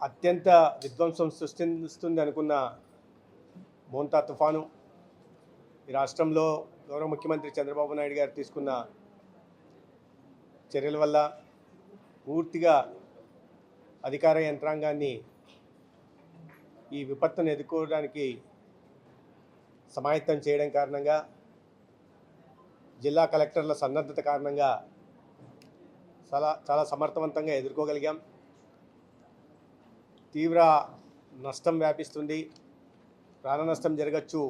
అత్యంత విధ్వంసం సృష్టిస్తుంది అనుకున్న మోంతా తుఫాను ఈ రాష్ట్రంలో గౌరవ ముఖ్యమంత్రి చంద్రబాబు నాయుడు గారు తీసుకున్న చర్యల వల్ల పూర్తిగా అధికార యంత్రాంగాన్ని ఈ విపత్తును ఎదుర్కోవడానికి సమాయత్తం చేయడం కారణంగా జిల్లా కలెక్టర్ల సన్నద్ధత కారణంగా చాలా సమర్థవంతంగా ఎదుర్కోగలిగాం. తీవ్ర నష్టం వ్యాపిస్తుంది, ప్రాణ నష్టం జరగచ్చు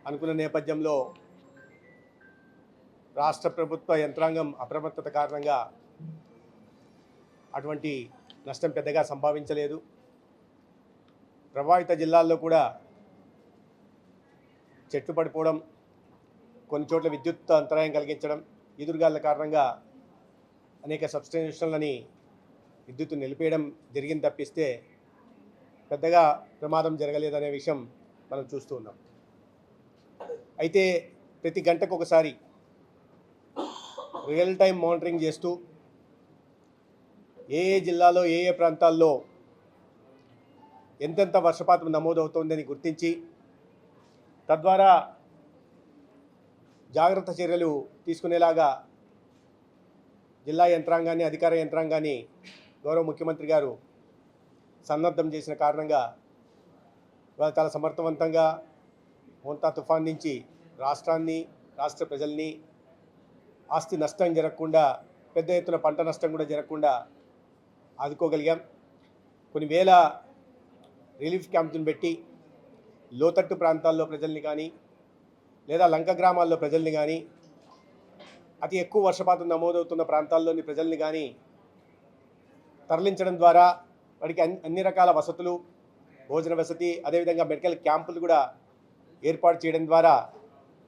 అనుకున్న నేపథ్యంలో రాష్ట్ర ప్రభుత్వ యంత్రాంగం అప్రమత్తత కారణంగా అటువంటి నష్టం పెద్దగా సంభవించలేదు. ప్రభావిత జిల్లాల్లో కూడా చెట్లు పడిపోవడం, కొన్ని చోట్ల విద్యుత్ అంతరాయం కలిగించడం, ఈదురుగాల కారణంగా అనేక సబ్స్టేషన్లని విద్యుత్ నిలిపేయడం జరిగింది తప్పిస్తే పెద్దగా ప్రమాదం జరగలేదనే విషయం మనం చూస్తూ ఉన్నాం. అయితే ప్రతి గంటకు ఒకసారి రియల్ టైం మానిటరింగ్ చేస్తూ ఏ జిల్లాలో ఏ ప్రాంతాల్లో ఎంతెంత వర్షపాతం నమోదవుతోందని గుర్తించి తద్వారా జాగ్రత్త చర్యలు తీసుకునేలాగా జిల్లా యంత్రాంగాన్ని, అధికార యంత్రాంగాన్ని గౌరవ ముఖ్యమంత్రి గారు సన్నద్ధం చేసిన కారణంగా ఇవాళ చాలా సమర్థవంతంగా మోంతా తుఫాన్ నుంచి రాష్ట్రాన్ని, రాష్ట్ర ప్రజల్ని ఆస్తి నష్టం జరగకుండా, పెద్ద ఎత్తున పంట నష్టం కూడా జరగకుండా ఆదుకోగలిగాం. కొన్ని వేల రిలీఫ్ క్యాంపులను పెట్టి లోతట్టు ప్రాంతాల్లో ప్రజల్ని కానీ లేదా లంక గ్రామాల్లో ప్రజల్ని కానీ, అతి ఎక్కువ వర్షపాతం నమోదవుతున్న ప్రాంతాల్లోని ప్రజల్ని కానీ తరలించడం ద్వారా వాడికి అన్ని రకాల వసతులు, భోజన వసతి, అదేవిధంగా మెడికల్ క్యాంపులు కూడా ఏర్పాటు చేయడం ద్వారా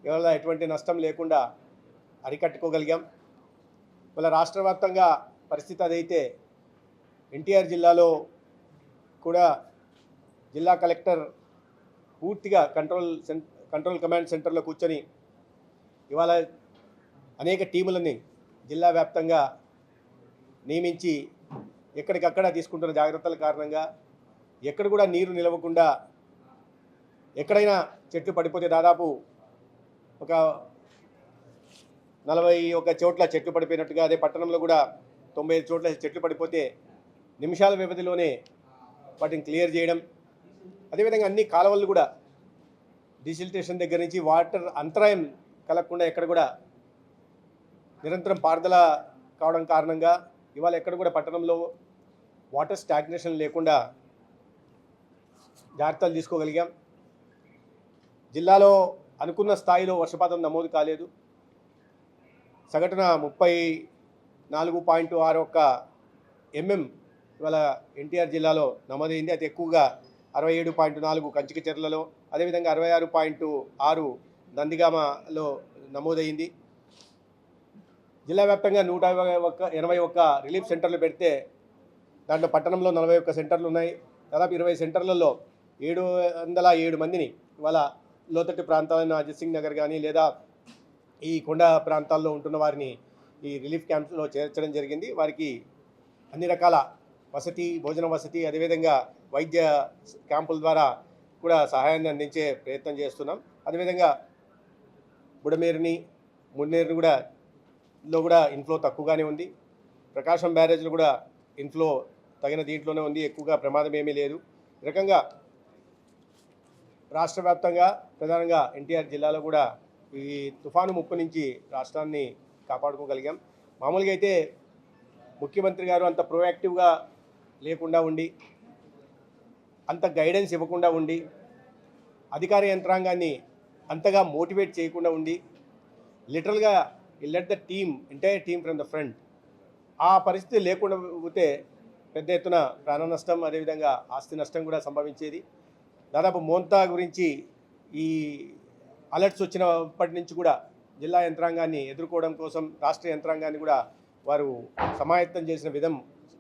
ఇవాళ ఎటువంటి నష్టం లేకుండా అరికట్టుకోగలిగాం. ఇవాళ రాష్ట్ర వ్యాప్తంగా పరిస్థితి అదైతే ఎన్టీఆర్ జిల్లాలో కూడా జిల్లా కలెక్టర్ పూర్తిగా కంట్రోల్ కమాండ్ సెంటర్లో కూర్చొని ఇవాళ అనేక టీములని జిల్లా వ్యాప్తంగా నియమించి ఎక్కడికక్కడ తీసుకుంటున్న జాగ్రత్తల కారణంగా ఎక్కడ కూడా నీరు నిలవకుండా, ఎక్కడైనా చెట్లు పడిపోతే దాదాపు ఒక 41 చోట్ల చెట్లు పడిపోయినట్టుగా, అదే పట్టణంలో కూడా 95 చోట్ల చెట్లు పడిపోతే నిమిషాల వ్యవధిలోనే వాటిని క్లియర్ చేయడం, అదేవిధంగా అన్ని కాలువలు కూడా డిసిల్టేషన్ దగ్గర నుంచి వాటర్ అంతరాయం కలగకుండా ఎక్కడ కూడా నిరంతరం పారుదల కావడం కారణంగా ఇవాళ ఎక్కడ కూడా పట్టణంలో వాటర్ స్టాగ్నేషన్ లేకుండా జాగ్రత్తలు తీసుకోగలిగాం. జిల్లాలో అనుకున్న స్థాయిలో వర్షపాతం నమోదు కాలేదు. సగటున 34.61 mm ఇవాళ ఎన్టీఆర్ జిల్లాలో నమోదైంది. అతి ఎక్కువగా 67.4 కంచికచర్లలో, అదేవిధంగా 66.6 నందిగామలో నమోదైంది. జిల్లా వ్యాప్తంగా 181 రిలీఫ్ సెంటర్లు పెడితే దాంట్లో పట్టణంలో 41 సెంటర్లు ఉన్నాయి. దాదాపు 20 సెంటర్లలో 707 మందిని ఇవాళ లోతట్టు ప్రాంతాలైన అజిత్ సింగ్ నగర్ కానీ లేదా ఈ కొండ ప్రాంతాల్లో ఉంటున్న వారిని ఈ రిలీఫ్ క్యాంప్స్లో చేర్చడం జరిగింది. వారికి అన్ని రకాల వసతి, భోజన వసతి, అదేవిధంగా వైద్య క్యాంపుల ద్వారా కూడా సహాయాన్ని అందించే ప్రయత్నం చేస్తున్నాం. అదేవిధంగా బుడమేరుని, మున్నేరుని కూడా ఇన్ఫ్లో తక్కువగానే ఉంది. ప్రకాశం బ్యారేజ్లు కూడా ఇన్ఫ్లో తగిన దీంట్లోనే ఉంది, ఎక్కువగా ప్రమాదం ఏమీ లేదు. ఈ రకంగా రాష్ట్ర వ్యాప్తంగా ప్రధానంగా ఎన్టీఆర్ జిల్లాలో కూడా ఈ తుఫాను ముప్పు నుంచి రాష్ట్రాన్ని కాపాడుకోగలిగాం. మామూలుగా అయితే ముఖ్యమంత్రి గారు అంత ప్రొయాక్టివ్గా లేకుండా ఉండి, అంత గైడెన్స్ ఇవ్వకుండా ఉండి, అధికార యంత్రాంగాన్ని అంతగా మోటివేట్ చేయకుండా ఉండి, లిటరల్గా let the entire team from the front, ఆ పరిస్థితి లేకుండా పోతే పెద్ద ఎత్తున ప్రాణ నష్టం, అదేవిధంగా ఆస్తి నష్టం కూడా సంభవించేది. దాదాపు మోంతా గురించి ఈ అలర్ట్స్ వచ్చినప్పటి నుంచి కూడా జిల్లా యంత్రాంగాన్ని ఎదుర్కోవడం కోసం రాష్ట్ర యంత్రాంగాన్ని కూడా వారు సమాయత్తం చేసిన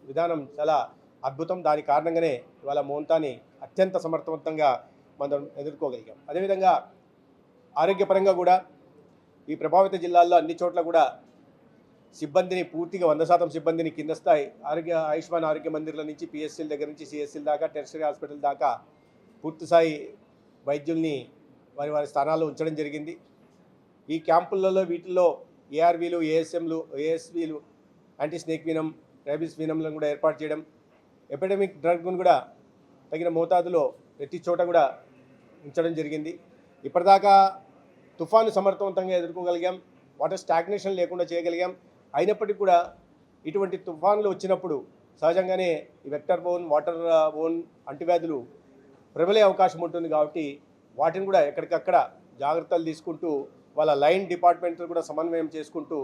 విధానం చాలా అద్భుతం. దాని కారణంగానే ఇవాళ మోంతాని అత్యంత సమర్థవంతంగా మనం ఎదుర్కోగలిగాం. అదేవిధంగా ఆరోగ్యపరంగా కూడా ఈ ప్రభావిత జిల్లాల్లో అన్ని చోట్ల కూడా సిబ్బందిని పూర్తిగా 100% సిబ్బందిని కింద స్థాయి ఆయుష్మాన్ ఆరోగ్య మందిర్ల నుంచి పిఎస్సీల దగ్గర నుంచి సిఎస్సీల దాకా టెర్షరీ హాస్పిటల్ దాకా పూర్తి స్థాయి వైద్యుల్ని వారి వారి స్థానాల్లో ఉంచడం జరిగింది. ఈ క్యాంపులలో వీటిల్లో ఏఆర్వీలు, ఏఎస్వీలు, యాంటీ స్నేక్ వీనం, రైబిస్ వీనంలను కూడా ఏర్పాటు చేయడం, ఎపిడమిక్ డ్రగ్ను కూడా తగిన మోతాదులో ప్రతి చోట కూడా ఉంచడం జరిగింది. ఇప్పటిదాకా తుఫాను సమర్థవంతంగా ఎదుర్కోగలిగాం, వాటర్ స్టాగ్నేషన్ లేకుండా చేయగలిగాం. అయినప్పటికీ కూడా ఇటువంటి తుఫాన్లు వచ్చినప్పుడు సహజంగానే ఈ వెక్టర్ బోన్, వాటర్ బోన్ అంటువ్యాధులు ప్రబలే అవకాశం ఉంటుంది. కాబట్టి వాటిని కూడా ఎక్కడికక్కడ జాగ్రత్తలు తీసుకుంటూ వాళ్ళ లైన్ డిపార్ట్మెంట్తో కూడా సమన్వయం చేసుకుంటూ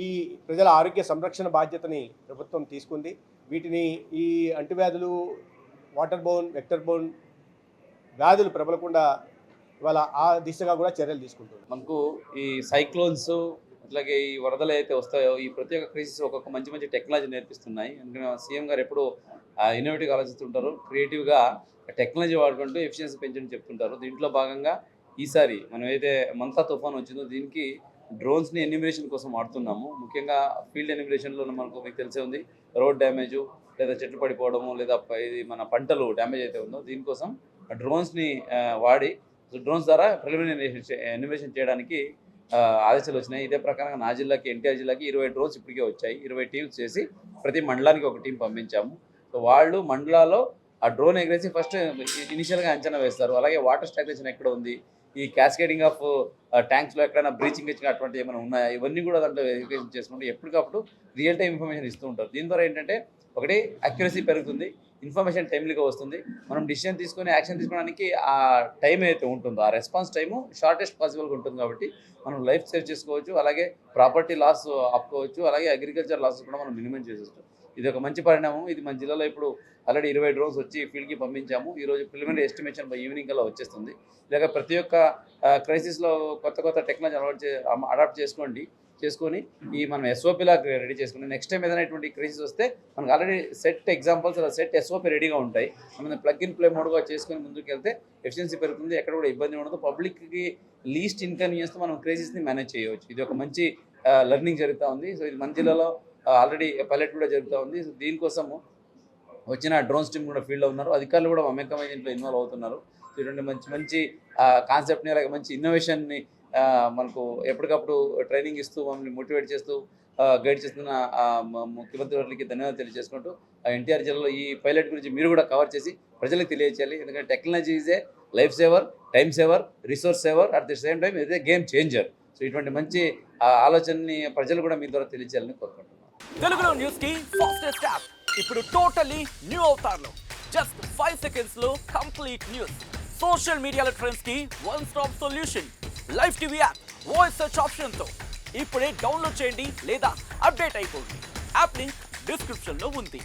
ఈ ప్రజల ఆరోగ్య సంరక్షణ బాధ్యతని ప్రభుత్వం తీసుకుంది. వీటిని ఈ అంటువ్యాధులు, వాటర్ బోన్, వెక్టర్ బోన్ వ్యాధులు ప్రబలకుండా ఇవాళ ఆ దిశగా కూడా చర్యలు తీసుకుంటుంది. మనకు ఈ సైక్లోన్స్ అట్లాగే ఈ వరదలు అయితే వస్తాయో ఈ ప్రతి ఒక్క క్రైసిస్ ఒక్కొక్క మంచి మంచి టెక్నాలజీ నేర్పిస్తున్నాయి. ఎందుకంటే సీఎం గారు ఎప్పుడు ఇన్నోవేటివ్గా ఆలోచిస్తుంటారు, క్రియేటివ్గా టెక్నాలజీ వాడుకుంటూ ఎఫిషియన్సీ పెంచడం చెప్తుంటారు. దీంట్లో భాగంగా ఈసారి మనం ఏదైతే మంతా తుఫాన్ వచ్చిందో దీనికి డ్రోన్స్ని ఎన్యూమినేషన్ కోసం వాడుతున్నాము. ముఖ్యంగా ఫీల్డ్ ఎన్యూమినేషన్లో మనకు మీకు తెలిసే ఉంది, రోడ్ డ్యామేజు లేదా చెట్లు పడిపోవడము లేదా ఇది మన పంటలు డ్యామేజ్ అయితే ఉందో దీనికోసం డ్రోన్స్ని వాడి డ్రోన్స్ ద్వారా ప్రిలిమినరీ ఎన్యూమినేషన్ చేయడానికి ఆదేశాలు వచ్చినాయి. ఇదే ప్రకారంగా నా జిల్లాకి, ఎన్టీఆర్ జిల్లాకి 20 డ్రోన్స్ ఇప్పటికే వచ్చాయి. 20 టీమ్స్ చేసి ప్రతి మండలానికి ఒక టీం పంపించాము. సో వాళ్ళు మండలాల్లో ఆ డ్రోన్ ఎగరేసి ఫస్ట్ ఇనిషియల్గా అంచనా వేస్తారు. అలాగే వాటర్ స్టాగ్నేషన్ ఎక్కడ ఉంది, ఈ క్యాస్కేడింగ్ ఆఫ్ ట్యాంక్స్లో ఎక్కడైనా బ్రీచింగ్ ఇచ్చిన అటువంటి ఏమైనా ఉన్నాయా, ఇవన్నీ కూడా దాంట్లో వెరిఫికేషన్ చేసుకుంటూ ఎప్పటికప్పుడు రియల్ టైం ఇన్ఫర్మేషన్ ఇస్తూ ఉంటారు. దీని ద్వారా ఏంటంటే ఒకటి అక్యురసీ పెరుగుతుంది, ఇన్ఫర్మేషన్ టైమ్లీగా వస్తుంది. మనం డిసిషన్ తీసుకొని యాక్షన్ తీసుకోవడానికి ఆ టైం అయితే ఉంటుందో ఆ రెస్పాన్స్ టైము షార్టెస్ట్ పాసిబుల్గా ఉంటుంది. కాబట్టి మనం లైఫ్ సేవ్ చేసుకోవచ్చు, అలాగే ప్రాపర్టీ లాస్ ఆపుకోవచ్చు, అలాగే అగ్రికల్చర్ లాసెస్ కూడా మనం మినిమం చేసేవచ్చు. ఇది ఒక మంచి పరిణామం. ఇది మన జిల్లాలో ఇప్పుడు ఆల్రెడీ 20 డ్రోన్స్ వచ్చి ఫీల్డ్కి పంపించాము. ఈరోజు ప్రిలిమినరీ ఎస్టిమేషన్ బై ఈవినింగ్ కల్లా వచ్చేస్తుంది. ఇలాగ ప్రతి ఒక్క క్రైసిస్లో కొత్త టెక్నాలజీ అడాప్ట్ చేసుకొని ఈ మనం ఎస్ఓపిలా రెడీ చేసుకుని నెక్స్ట్ టైం ఏదైనా ఇటువంటి క్రైసిస్ వస్తే మనకు ఆల్రెడీ సెట్ ఎగ్జాంపుల్స్ అలా సెట్ ఎస్ఓపి రెడీగా ఉంటాయి. మనం ప్లగ్ ఇన్ ప్లే మోడ్గా చేసుకొని ముందుకు వెళ్తే ఎఫిషియన్సీ పెరుగుతుంది, ఎక్కడ కూడా ఇబ్బంది ఉండదు, పబ్లిక్కి లీస్ట్ ఇన్కన్వీనియన్స్తో మనం క్రైసిస్ని మేనేజ్ చేయవచ్చు. ఇది ఒక మంచి లెర్నింగ్ జరుగుతూ ఉంది. సో ఇది మన జిల్లాలో ఆల్రెడీ పైలట్ కూడా జరుగుతూ ఉంది. సో దీనికోసము వచ్చిన డ్రోన్స్ టీమ్ కూడా ఫీల్డ్లో ఉన్నారు, అధికారులు కూడా మమేకమై దీంట్లో ఇన్వాల్వ్ అవుతున్నారు. ఇటువంటి మంచి కాన్సెప్ట్ని అలాగే మంచి ఇన్నోవేషన్ని మనకు ఎప్పటికప్పుడు ట్రైనింగ్ ఇస్తూ మమ్మల్ని మోటివేట్ చేస్తూ గైడ్ చేస్తున్న ముఖ్యమంత్రి వారికి ధన్యవాదాలు తెలియజేసుకుంటూ ఎన్టీఆర్ జిల్లాలో ఈ పైలట్ గురించి మీరు కూడా కవర్ చేసి ప్రజలకు తెలియజేయాలి. ఎందుకంటే technology is a life saver, time saver, resource saver, at the same time ఇదే గేమ్ చేంజర్. సో ఇటువంటి మంచి ఆలోచనని ప్రజలు కూడా మీ ద్వారా తెలియజేయాలని కోరుకుంటున్నాను. తెలుగులో న్యూస్ కి ఫాస్టెస్ట్ యాప్ ఇప్పుడు టోటలీ న్యూ అవతార్లో జస్ట్ 5 seconds లో కంప్లీట్ న్యూస్. సోషల్ మీడియాలో ట్రెండ్స్ కి one stop solution. Live TV app voice search option తో ఇప్పుడే డౌన్లోడ్ చేయండి లేదా అప్డేట్ అయిపోండి. యాప్ లింక్ డిస్క్రిప్షన్ లో ఉంది.